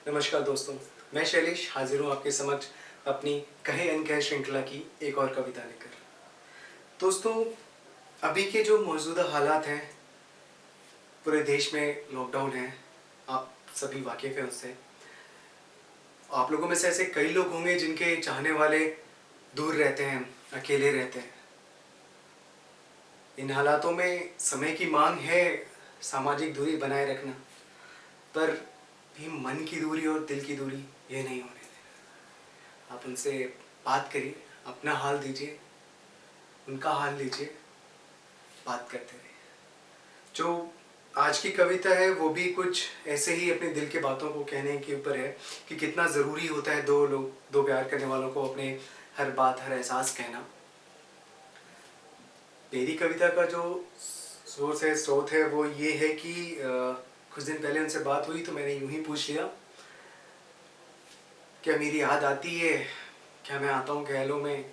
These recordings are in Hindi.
नमस्कार दोस्तों, मैं शैलेश हाजिर हूँ आपके समक्ष अपनी कहे अनकहे श्रृंखला की एक और कविता लेकर। दोस्तों, अभी के जो मौजूदा हालात हैं, पूरे देश में लॉकडाउन है, आप सभी वाकिफ़ हैं उससे। आप लोगों में से ऐसे कई लोग होंगे जिनके चाहने वाले दूर रहते हैं, अकेले रहते हैं। इन हालातों में समय की मांग है सामाजिक दूरी बनाए रखना, पर भी मन की दूरी और दिल की दूरी ये नहीं होने देना। आप उनसे बात करिए, अपना हाल दीजिए, उनका हाल लीजिए, बात करते रहिए। जो आज की कविता है वो भी कुछ ऐसे ही अपने दिल के बातों को कहने के ऊपर है कि कितना ज़रूरी होता है दो प्यार करने वालों को अपने हर बात, हर एहसास कहना। मेरी कविता का जो स्रोत है वो ये है कि कुछ दिन पहले उनसे बात हुई तो मैंने यूं ही पूछ लिया, क्या मेरी याद आती है, क्या मैं आता हूँ ख्यालों में,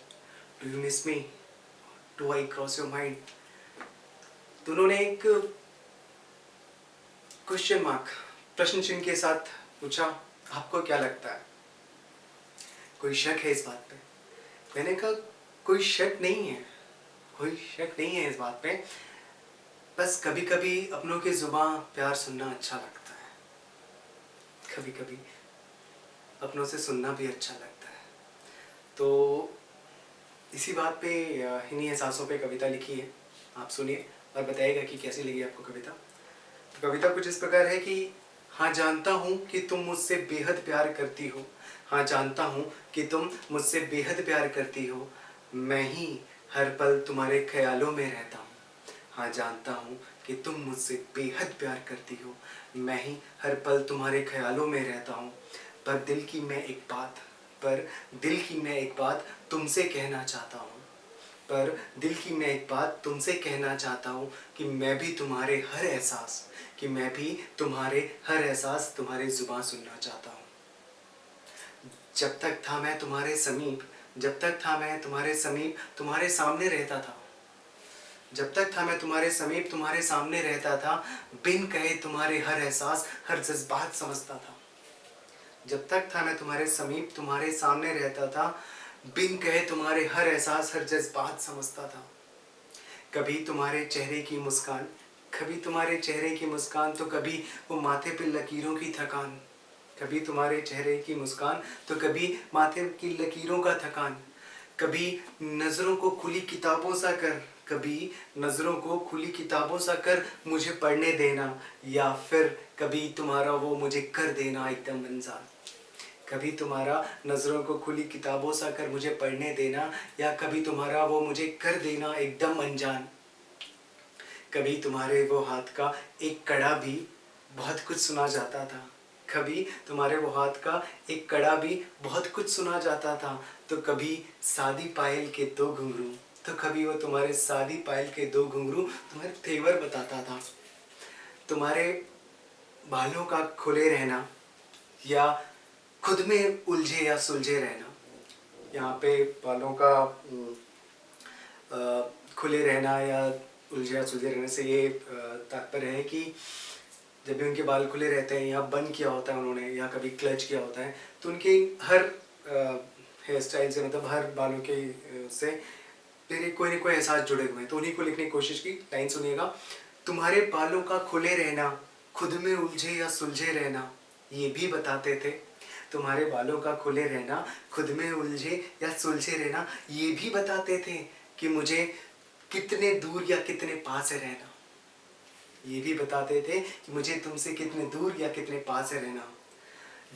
do you miss me, do I cross your mind. तो उन्होंने एक क्वेश्चन मार्क, प्रश्न चिन्ह के साथ पूछा, आपको क्या लगता है, कोई शक है इस बात पे? मैंने कहा कोई शक नहीं है, कोई शक नहीं है इस बात पे, बस कभी कभी अपनों की जुबान प्यार सुनना अच्छा लगता है, कभी कभी अपनों से सुनना भी अच्छा लगता है। तो इसी बात पे, इन्हीं एहसासों पे कविता लिखी है। आप सुनिए और बताइएगा कि कैसी लगी आपको कविता। तो कविता कुछ इस प्रकार है कि हाँ जानता हूँ कि तुम मुझसे बेहद प्यार करती हो, हाँ जानता हूँ कि तुम मुझसे बेहद प्यार करती हो, मैं ही हर पल तुम्हारे ख्यालों में रहता हूँ। हाँ जानता हूँ कि तुम मुझसे बेहद प्यार करती हो, मैं ही हर पल तुम्हारे ख्यालों में रहता हूँ। पर दिल की मैं एक बात तुमसे कहना चाहता हूँ, पर दिल की मैं एक बात तुमसे कहना चाहता हूँ कि मैं भी तुम्हारे हर एहसास, तुम्हारे ज़ुबान सुनना चाहता हूँ। जब तक था मैं तुम्हारे समीप, तुम्हारे सामने रहता था। जब तक था मैं तुम्हारे समीप, तुम्हारे सामने रहता था, बिन कहे तुम्हारे हर एहसास, हर जज्बात समझता था। जब तक था मैं तुम्हारे समीप, तुम्हारे सामने रहता था, बिन कहे तुम्हारे हर एहसास, हर जज्बात समझता था। कभी तुम्हारे चेहरे की मुस्कान, तो कभी वो माथे पे लकीरों की थकान। कभी तुम्हारे चेहरे की मुस्कान, तो कभी माथे की लकीरों का थकान। कभी नज़रों को खुली किताबों सा कर, मुझे पढ़ने देना, या फिर कभी तुम्हारा वो मुझे कर देना एकदम अनजान। कभी तुम्हारा नज़रों को खुली किताबों सा कर मुझे पढ़ने देना, या कभी तुम्हारा वो मुझे कर देना एकदम अनजान। कभी तुम्हारे वो हाथ का एक कड़ा भी बहुत कुछ सुना जाता था, कभी तुम्हारे वो हाथ का एक कड़ा भी बहुत कुछ सुना जाता था। तो कभी सादी पायल के दो घुंघरू, तुम्हारे तेवर बताता था। तुम्हारे बालों का खुले रहना, या खुद में उलझे या सुलझे रहना। यहाँ पे बालों का खुले रहना या उलझे या सुलझे रहने से ये तात्पर्य है कि जब भी उनके बाल खुले रहते हैं या बंद किया होता है उन्होंने, या कभी क्लच किया होता है, तो उनके हर हेयर स्टाइल से, मतलब हर बालों के से मेरे कोई ना कोई एहसास जुड़े हुए हैं। तो उन्हीं को लिखने की कोशिश की। लाइन सुनिएगा। तुम्हारे बालों का खुले रहना, खुद में उलझे या सुलझे रहना, ये भी बताते थे। तुम्हारे बालों का खुले रहना, खुद में उलझे या सुलझे रहना, ये भी बताते थे कि मुझे कितने दूर या कितने पास है रहना। ये भी बताते थे कि मुझे तुमसे कितने दूर या कितने पास है रहना।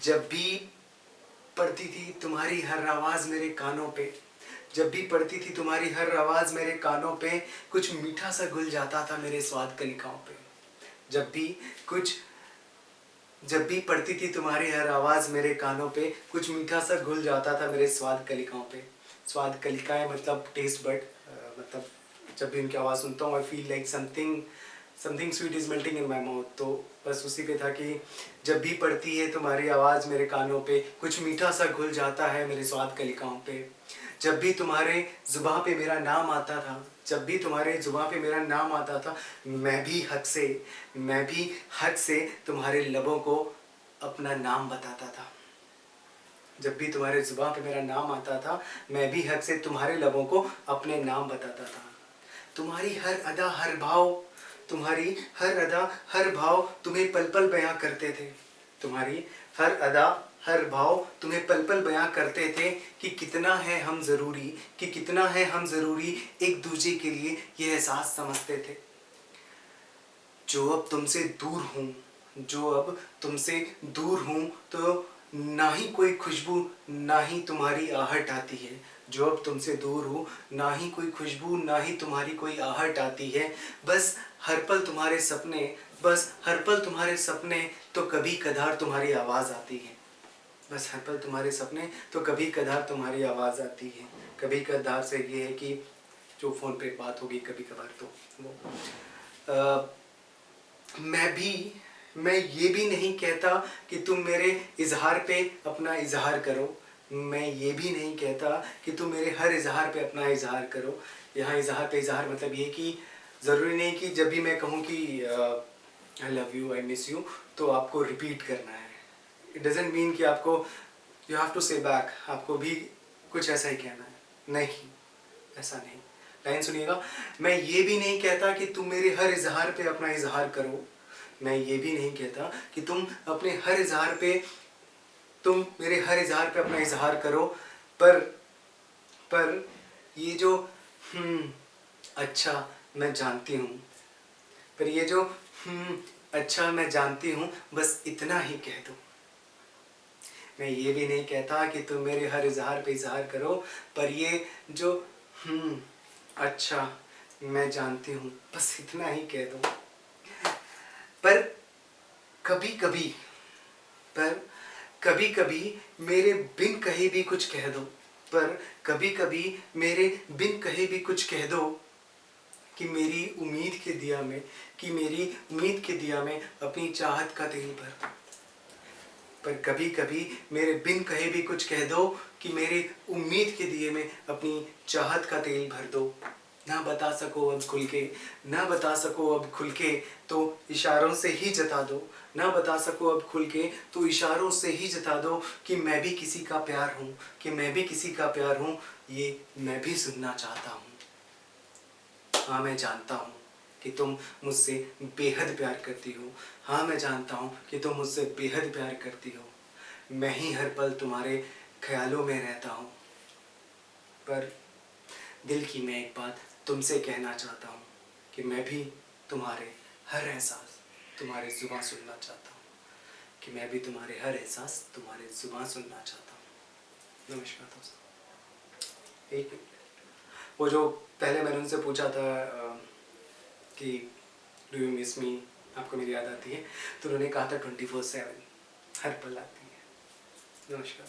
जब भी पड़ती थी तुम्हारी हर आवाज़ मेरे कानों पे, कुछ मीठा सा घुल जाता था मेरे स्वाद कलिकाओं पे। जब भी कुछ जब भी पड़ती थी तुम्हारी हर आवाज़ मेरे कानों पे, कुछ मीठा सा घुल जाता था मेरे स्वाद कलिकाओं पे। स्वाद कलिकाएं मतलब टेस्ट बड, मतलब जब भी उनकी आवाज़ सुनता हूँ I feel like something sweet is melting in my mouth. तो बस उसी पे था कि जब भी पड़ती है तुम्हारी आवाज़ मेरे कानों पे, कुछ मीठा सा घुल जाता है मेरे स्वाद कलिकाओं पे। जब भी तुम्हारे ज़ुबां पे मेरा नाम आता था, मैं भी हक से तुम्हारे लबों को अपना नाम बताता था। जब भी तुम्हारे जुबान पे मेरा नाम आता था, मैं भी हक से तुम्हारे लबों को अपने नाम बताता था। तुम्हारी हर अदा हर भाव, तुम्हारी हर अदा हर भाव तुम्हें पल पल बयां करते थे। तुम्हारी हर अदा हर भाव तुम्हें पल पल बयां करते थे कि कितना है हम ज़रूरी, कि कितना है हम ज़रूरी एक दूसरे के लिए, ये एहसास समझते थे। जो अब तुमसे दूर हूँ, जो अब तुमसे दूर हूँ, तो ना ही कोई खुशबू ना ही तुम्हारी आहट आती है। जो अब तुमसे दूर हूँ, ना ही कोई खुशबू ना ही तुम्हारी कोई आहट आती है। बस हर पल तुम्हारे सपने, बस हर पल तुम्हारे सपने, तो कभी कदार तुम्हारी आवाज़ आती है। बस हर पल तुम्हारे सपने, तो कभी कदार तुम्हारी आवाज़ आती है। कभी कदार से ये है कि जो फ़ोन पे बात होगी कभी कभार, तो वो मैं ये भी नहीं कहता कि तुम मेरे इजहार पे अपना इजहार करो। मैं ये भी नहीं कहता कि तुम मेरे हर इजहार पे अपना इजहार करो। यहाँ इजहार पे इजहार मतलब ये कि ज़रूरी नहीं कि जब भी मैं कहूँ कि I love you, I miss you, तो आपको रिपीट करना है। इट डजेंट मीन कि आपको यू हैव टू से बैक, आपको भी कुछ ऐसा ही कहना है। नहीं, ऐसा नहीं। लाइन सुनिएगा। मैं ये भी नहीं कहता कि तुम मेरे हर इजहार पे अपना इजहार करो। मैं ये भी नहीं कहता कि तुम अपने हर इजहार पे, तुम मेरे हर इजहार पे अपना इजहार करो। पर ये जो अच्छा मैं जानती हूँ, पर ये जो अच्छा मैं जानती हूँ, बस इतना ही कह दो। मैं ये भी नहीं कहता कि तुम मेरे हर इजहार पे इजहार करो, पर ये जो अच्छा मैं जानती हूँ, बस इतना ही कह दो। पर कभी कभी पर कभी कभी मेरे बिन कहे भी कुछ कह दो। पर कभी कभी मेरे बिन कहे भी कुछ कह दो कि मेरी उम्मीद के दिया में, कि मेरी उम्मीद के दिया में अपनी चाहत का तेल भर दो। पर कभी कभी मेरे बिन कहे भी कुछ कह दो कि मेरे उम्मीद के दिए में अपनी चाहत का तेल भर दो। ना बता सको अब खुल के, ना बता सको अब खुल के, तो इशारों से ही जता दो। ना बता सको अब खुल के, तो इशारों से ही जता दो कि मैं भी किसी का प्यार हूँ, कि मैं भी किसी का प्यार हूँ। ये मैं भी सुनना चाहता हूँ। हाँ मैं जानता हूँ कि तुम मुझसे बेहद प्यार करती हो। हाँ मैं जानता हूँ कि तुम मुझसे बेहद प्यार करती हो। मैं ही हर पल तुम्हारे ख्यालों में रहता हूँ। पर दिल की मैं एक बात तुमसे कहना चाहता हूँ कि मैं भी तुम्हारे हर एहसास तुम्हारे ज़ुबान सुनना चाहता हूँ, कि मैं भी तुम्हारे हर एहसास तुम्हारे ज़ुबान सुनना चाहता हूँ। नमस्कार दोस्तों। एक वो जो पहले मैंने उनसे पूछा था कि डू यू मिस मी, आपको मेरी याद आती है, तो उन्होंने कहा था 24/7, हर पल आती है। नमस्कार।